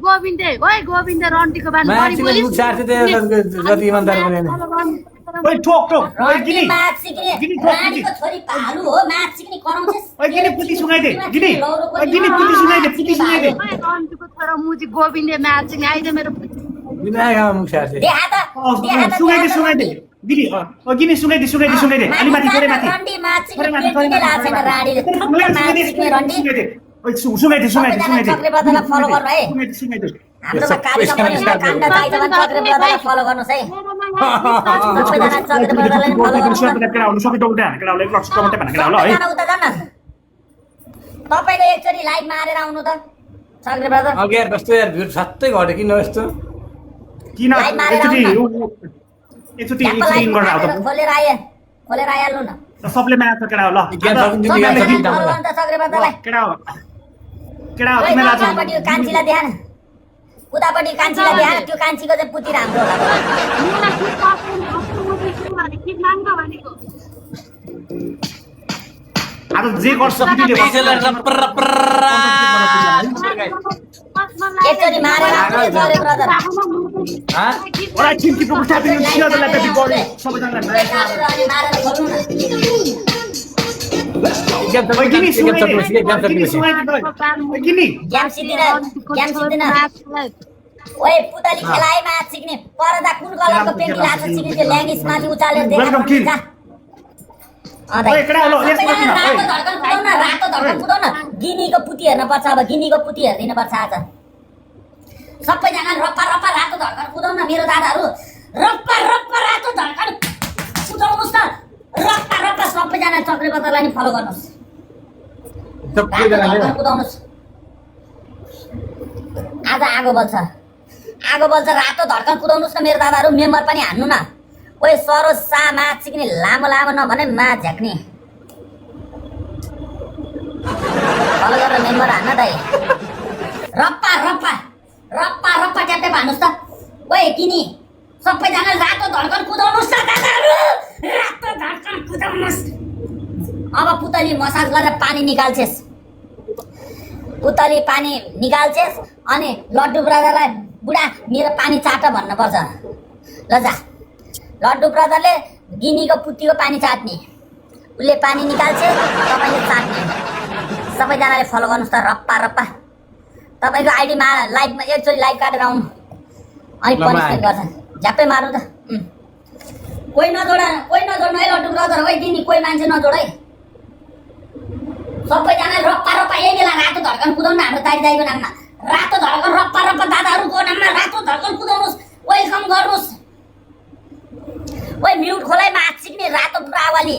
गोविन्दे ओए गोविन्दे रन्टीको बानी बढी बोलिस् मुख सार्थे जति इमानदार पनि ओइ ठोक ठोक ओइ गिनी माछ सिक्ने गिनी ठोक गिनी रानीको छोरी भालु हो माछ सिक्ने कराउँछस् ओइ गिनी पुती सुनाइदे गिनी ओइ गिनी पुती सुनाइदे ओए रन्टीको छोरा मुजी गोविन्दे म्याचिङ आइदे मेरो विनायकमा मुख सार्थे देखा त सुनाइदे गिनी ओ गिनी सुनाइदे अलि माथि थोरै माथि रन्टी माछ सिक्ने पेटीले लाग्छ नि रानीले थुप्रो माछ सिक्ने रन्टी ओइ सुनाइदे चक्रे बदला फलो गर्नु है सुनाइदे हाम्रोमा कार्यक्रम पनि हुन्छ काण्ड चाहिन्छ भने चक्रे बदला फलो गर्नुस् है सबैजना चक्रे बदलालाई फलो गर्नुस् केटा आउनु सबै दौडा केटाले एक लक्ष कमेन्ट भनेर केटा होला है सबैजना उता जान्न तपाईले एकचोटी लाइभ मारेर आउनु त चक्रे बदला अघि यार कस्तो यार भिड सत्तै घट्यो किन यस्तो किन एकचोटि इन गरेर आउँदा खोलेर आइहाल्नु न सबले म्याच केटा हो ल चक्रे बदलालाई केटा हो तिमीलाई आज उतापट्टि कान्छीलाई देखा न उतापट्टि कान्छीलाई देखा न त्यो कान्छीको चाहिँ पुती राम्रो होला आज जे गर्छ भिडियोले एकचोटि मारेर आउनु चक्रे ब्रदर ओरा चिन्की प्रोग्राम पनि छिया त लागि बढी सबैजनालाई मारेर खोल्नु न गिनी ज्ञान सिद्धिन ओए पुतली खेलाए माछ सिक्ने परदा कुन कलरको पेन्टी लाग्छ सिक्ने त्यो ल्याङ्ग्वेज माथि उचालेर देखा रातो धड्कन कुदाउन गिनीको पुती हेर्न पर्छ अब गिनीको पुती हेरिदिनु पर्छ आज सबैजना रप्पा रातो धड्कन कुदाउन मेरो दादाहरू रप्पा रातो धड्कन कुदाउनुहोस् न रप्पा सबैजना चक्रे बदललाई नि फलो गर्नुहोस् कुदाउनुहोस् आज आगो बल्छ रातो धड्कन कुदाउनुहोस् न मेरो दादाहरू मेम्बर पनि हान्नु न ओए सरोज सा माछ सिक्ने लामो नभने माछ झ्याक्ने फलो गरेर मेम्बर हान्न दाइ रप्पा ट्याप्टे भन्नुहोस् त ओए किनी सबैजना रातो धड्कन कुदाउनुहोस् न दादाहरू रातो धड्कन कुदाउनुहोस् अब पुतली मसाज गरेर पानी निकाल्छेस् अनि लड्डु ब्रदरलाई बुढा मेरो पानी चाट भन्नुपर्छ ल जा लड्डु ब्रदरले गिनीको पुत्तीको पानी चाट्ने उसले पानी निकाल्छ तपाईँले चाट्ने सबैजनाले फलो गर्नुहोस् त रप्पा तपाईँको आइडीमा लाइभमा एकचोटि लाइभ काटेर आउनु अनि पनिसमेन्ट गर्छ झ्याप्पै मार्नु त कोही नजोड्नु है लड्डु ब्रदर है गिनी कोही मान्छे नजोड है सबैजना रप्पा यही बेला रातो धड्कन कुदाउनु हाम्रो दाइको नाममा रातो धड्कन रप्पा दादाहरूको नाममा रातो धड्कन कुदाउनुहोस् वेलकम गर्नुहोस् ओए म्युट खोलाइ माछ सिक्ने रातो बुढावाली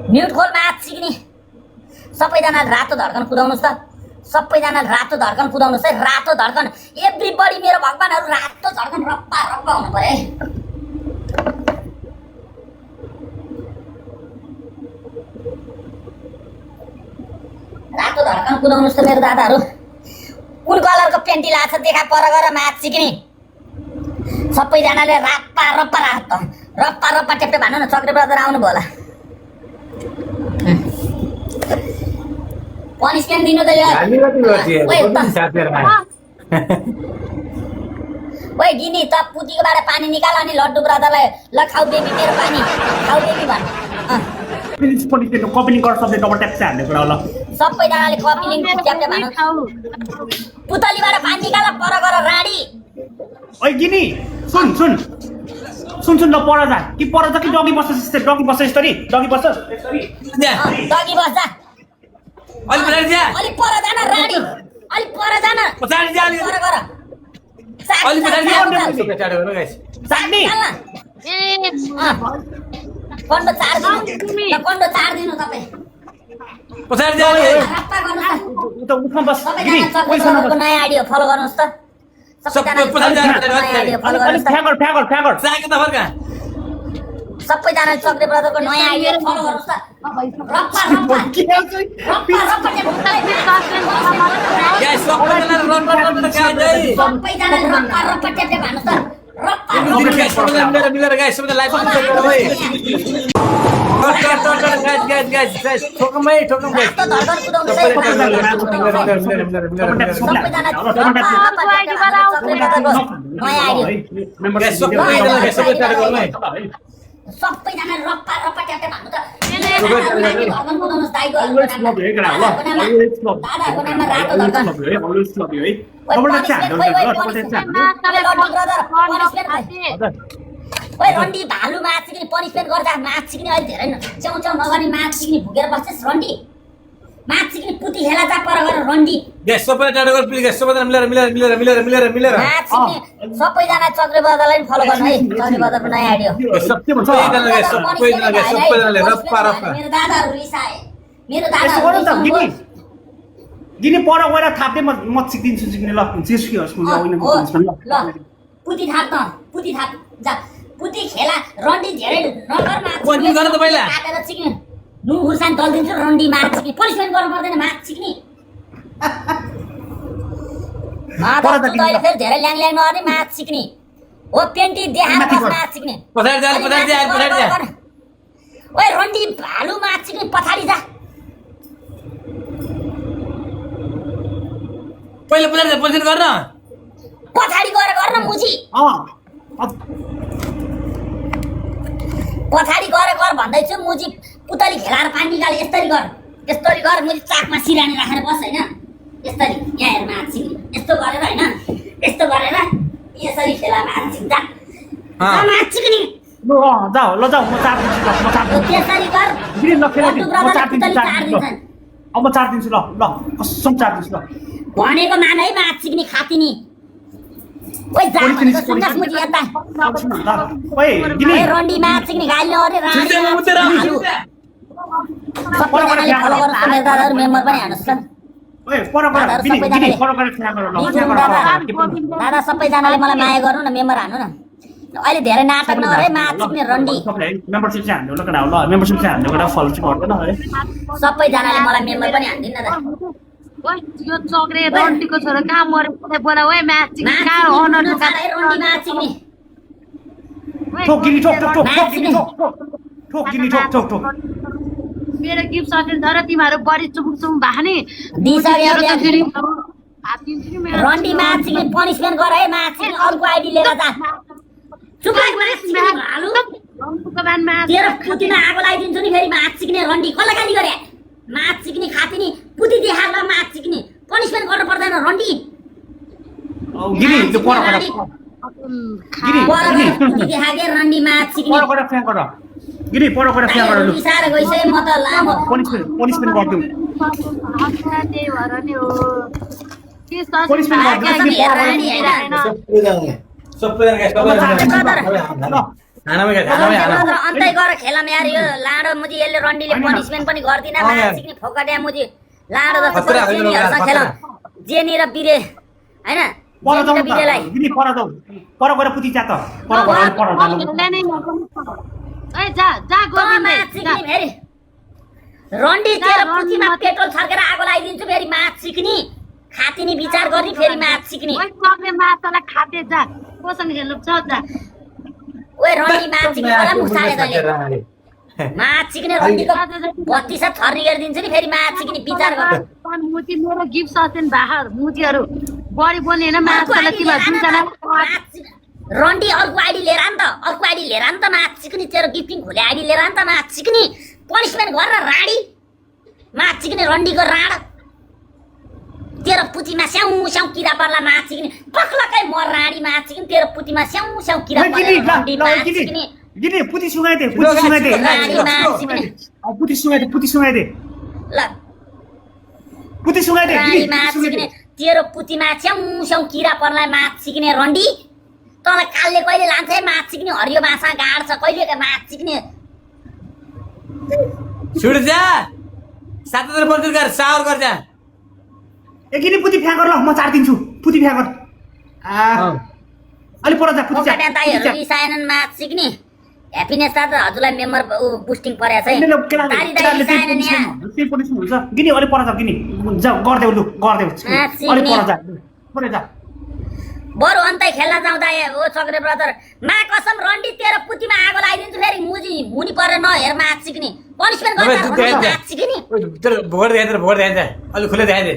म्युट खोल माछ सिक्ने सबैजना रातो धड्कन कुदाउनुहोस् त सबैजना रातो धड्कन कुदाउनुहोस् है रातो धड्कन एभ्रीबडी मेरो भगवानहरू रातो धड्कन रप्पा हुनु पर्यो है रातो धड्कन कुदाउनुहोस् त मेरो दादाहरू कुन कलरको पेन्टी लाग्छ देखा पर गएर माछ सिक्ने सबैजनाले रप्पा टेप्टे भन्नु न चक्रे ब्रदर आउनु भयो होला पनिसमेन्ट दिनु त ओए गिनी त पुतीकोबाट पानी निकाल अनि लड्डु ब्रदरलाई ल खाऊ बेबी मेरो पानी खाऊ बेबी भन् प्लिज पनि त्यो कपिलिङ गर्न सक्ने डबल ट्याप चाहिँ हान्ने कुरा होला सबैजनाले कपिलिङ ट्याप्टे भन्नु पुतलीबाट पानी निकाल पर गर राडी ओइ गिनी सुन न पर जा कि डगी बस्छ डगी बस्छ यसरी डगी बस्छ डगी बस्छ अलि पर जान राडी अलि पर जान पर गर कन्डो चार दिनु तपाईँ नयाँ आइडिया फलो गर्नुहोस् त सबैजनाले चक्रे ब्रदरको नयाँ आइडिया फलो गर्नुहोस् त सबैजनाले रप्पा टेप्टे भन्नुहोस् त रप्पा मिलेर मिलेर गाइस सबैजना लाइभ गाइस ठोकमै ठोकम गाइस रातो धर्धर कुदाउनु नयाँ आइडिया सबैजना रप्पा रप्पा ट्याट्टे भन्नु त धर्धर कुदाउनुहोस् दाइको दादाको नाममा रातो धर्धर ओइ रन्डी भालु माछ सिक्ने पनिसमेन्ट गर्दा माछ सिक्ने अहिले धेरै च्याउ नगर्ने माछ सिक्ने भुकेर बस्छस् रन्डी माछ सिक्ने पुती हेला जा पर गरेर रन्डी गाइस सबैजना टाटा गर्नु प्लिज गाइस सबैजना मिलेर माछ सिक्ने सबैजना चक्रे बजारलाई पनि फलो गर्नु है चक्रे बजारको नयाँ आइडियो सबैजनाले रप्पा रप्पा मेरो दादाहरू रिसाए मेरो दादाहरू गिनी पर गएर थाप्दै म सिक्दिन्छु सिक्ने ल सिस्कियो स्कुल ल पुती थाप त पुती थाप जा पुती खेला रन्डी धेरै नगर माछ पनिसमेन्ट गर्न त पहिला काटेर सिक्ने नु खुर्सान दल्दिन्छु रन्डी माछ सिक्ने पनिसमेन्ट गर्नु पर्दैन माछ सिक्ने तैँले फेरि धेरै ल्याङ नगर्ने माछ सिक्ने हो पेन्टी देखाएर माछ सिक्ने पछाडि ओइ रन्डी भालु माछ सिक्ने पछाडि जा पहिला पछाडि गर्न पछाडि गएर गर्न मुजी पछाडि गएर गर भन्दैछु मुजी पुतली खेलाएर पानी निकाल यस्तरी गर मुजी चाकमा सिरानी राखेर बस होइन यस्तरी यहाँ हेर माछ सिक्ने यस्तो गरेर होइन यस्तो गरेर यसरी खेला माछ सिक्दा माछ सिक्ने जाऊ ल जाऊ म त्यसरी कर अब म 4 दिन्छु ल कसम 4 दिन्छु ल भनेको मान है माछ सिक्ने खातिनी ओइ जा सुन्दास मुजी यता ओइ गिनी रन्डी माछ सिक्ने गाली नगरे राडी सबैजनाले फलो गर्नु मेरो दादाहरु मेम्बर पनि हान्नुस् त ओइ पर गिनी फलो गरेर खेला गर ल दादा सबैजनाले मलाई माया गर्नु न मेम्बर हान्नु न अहिले धेरै नाटक नगरे माछ सिक्ने रन्डी मेम्बरशिप चाहिँ हान्नु ल कडा ल मेम्बरशिप चाहिँ हान्नु कडा फलो चाहिँ गर्दैन है सबैजनाले मलाई मेम्बर पनि हान्दिन न ओइ यो चक्रे रन्डीको छोरा कहाँ मरे बोला ओइ म्याच सिक्ने कहाँ अनर रन्डी माछ सिक्ने ठोक गिनी ठोक गिनी ठोक मेरो गिफ्ट सकिन तर तिमीहरु बढी चुमुक भाने रन्डी माछ सिक्ने पनिसमेन्ट गर है माछ सिक्ने अर्को आइडी लिएर जा चुपाक माछ सिक्ने हालु तेरो पुतीमा आगो लगाइदिन्छु नि फेरि माछ सिक्ने रन्डी कसलाई गाली गरे माछ सिक्ने खातिनी पुती देखाएर ल माछ सिक्ने पनिसमेन्ट गर्नु पर्दैन रन्डी गिनी त्यो पर पुती देखागे रन्डी माछ सिक्ने पर गएर फ्याङ गर गिनी पर गएर फ्याङ गर लु बिसार गइसै म त लामो पनिसमेन्ट गर्दिउ त्यही भएर नि हो के सस अन्तै गर खेलम यार यो लाडो मुजी यसले रन्डीले पनिसमेन्ट पनि गर्दिन माछ सिक्ने फोकट्या मुजी लाडो जस्तो जेनीहरुसँग खेलम जेनी र बिरे हैन जेनी र बिरेलाई गिनी पर गएर पुती जा त पर ए जा गोविन्द माछ सिक्ने फेरि रन्डी तेरो पुतीमा पेट्रोल छर्केर आगो लगाइदिन्छु फेरि माछ सिक्ने खातिनी विचार गर्ने फेरि माछ सिक्ने ओइ चक्रे माछालाई खाते जा कोसँग खेल्नु छ जा ओइ रन्डी माछ सिक्ने मलाई मुसाले तैले माछ सिक्ने रन्डीको 32 थर्री गरिदिन्छु नि फेरि माछ सिक्ने विचार गर मुजी मेरो गिफ्ट ससेन बाहर मुजीहरु बढी बोल्ने हैन माछालाई तिमीहरु दुईजना रन्डी अर्को आइडी लिएर आन त अर्को आइडी लिएर आन त माछ सिक्ने तेरो गिफ्टिङ खोले आइडी लिएर आन त माछ सिक्ने पनिसमेन्ट गरेर राडी माछ सिक्ने रन्डीको राड तेरो पुतीमा स्याउ किरा पर्ला माछ सिक्ने पक्लकै मर राडी माछ सिक्ने तेरो पुतीमा स्याउ किरा पर्ला रन्डी माछ सिक्ने गिनी पुती सुगाइदे ल पुती सुगाइदे राडी माछ सिक्ने तेरो पुतीमा स्याउ किरा पर्ला माछ सिक्ने रन्डी तँलाई कालले कहिले लान्छ है माछ सिक्ने हरियो माछा गाड्छ कहिले माछ सिक्ने छुट जा 7 बजे कर सावर कर जा एकदिन पुती फ्याङ गर ल म 4 दिन्छु पुती फ्याङ गर अलि पर जा पुती जा ताईहरु रिसाएनन् माछ सिक्ने ह्यापिनेस दादा हजुरलाई मेम्बर बुस्टिङ परेछ है तारी दाई रिसाएनन् यहाँ त्यही पनि हुन्छ गिनी अलि पर जा गिनी जा गर्देउ लु गर्देउ अलि पर जा बरु अन्तै खेल्न जाउँदा ओ चक्रे ब्रदर मा कसम रन्डी तेरो पुतीमा आगो लगाइदिन्छु फेरि मुजी मुनि परेर नहेर माछ सिक्ने पनिसमेन्ट गर्छ माछ सिक्ने तेरो भोट देखाइदे अलि खुले देखाइदे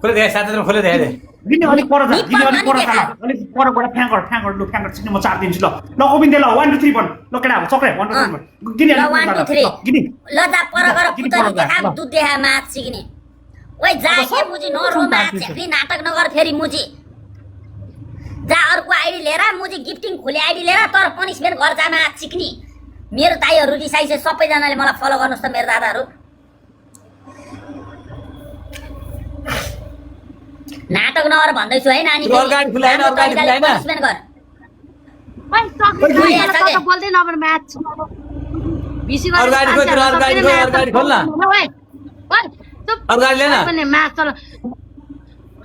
खुले देखाइ साथमा खुले देखाइदे गिनी अलिक पर जा गिनी अलिक पर जा अलिक पर गएर फ्याङ्कर लु फ्याङ्कर छिट्नै म चार दिन्छु ल गोविन्दले ल 1 2 3 भन ल केटा चक्रे 1 2 3 गिनी ल अलिक 1 2 3 गिनी ल जा पर गएर पुतली देखा दुध देखा माछ सिक्ने ओइ जा के मुजी नरो माछ सिक्ने नाटक नगर फेरि मुजी जा अर्को आइडी लिएर मुजी गिफ्टिङ खुले आइडी लिएर तर पनिसमेन्ट घर जा माछ सिक्ने मेरो दाइहरू रिसाइसे सबैजनाले मलाई फलो गर्नुहोस् त मेरो दादाहरू नाटक नगर भन्दैछु है नानी अगाडि खुलाएन पनिसमेन्ट गर बोल्दै नबर म्याच अगाडि खोल न अगाडि लिएन म्याच चल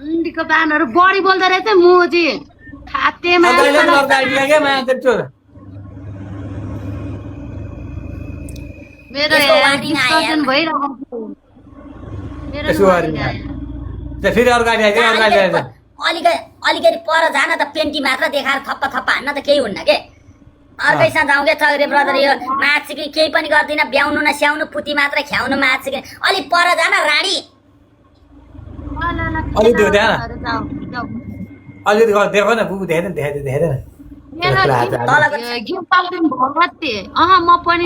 उन्डीको बानहरू बढी बोल्दो रहेछ मोजी खाते अगाडि लाग्यो मा देख्छु मेरो डिस्कसन भइरहेको यसो गर्ने फेरि अगाडि आइज अलिकति पर जान त पेन्टी मात्र देखाएर थप्पा हान्न त केही हुन्न के अर्कैसँग जाउँ के चक्रे ब्रदर यो माछ सिक्ने केही पनि गर्दिनँ ब्याउनु न स्याउनु पुती मात्र ख्याउनु माछ सिक्ने अलिक पर जान राडी अलिकति देखो न बुबु देखाइदे म पनि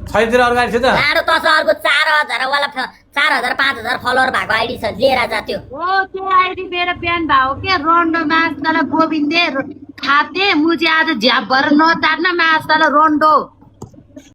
छैतिर अगाडि छ त लाडो तस अर्को 4000 वाला 4000 5000 फलोवर भएको आइडी छ लिएर जा त्यो त्यो आइडी मेरो बिहान भएको के रोन्डो मास तल गोविन्दे खाते मुझे आज झ्याप भएर नतार्न मास तल रोन्डो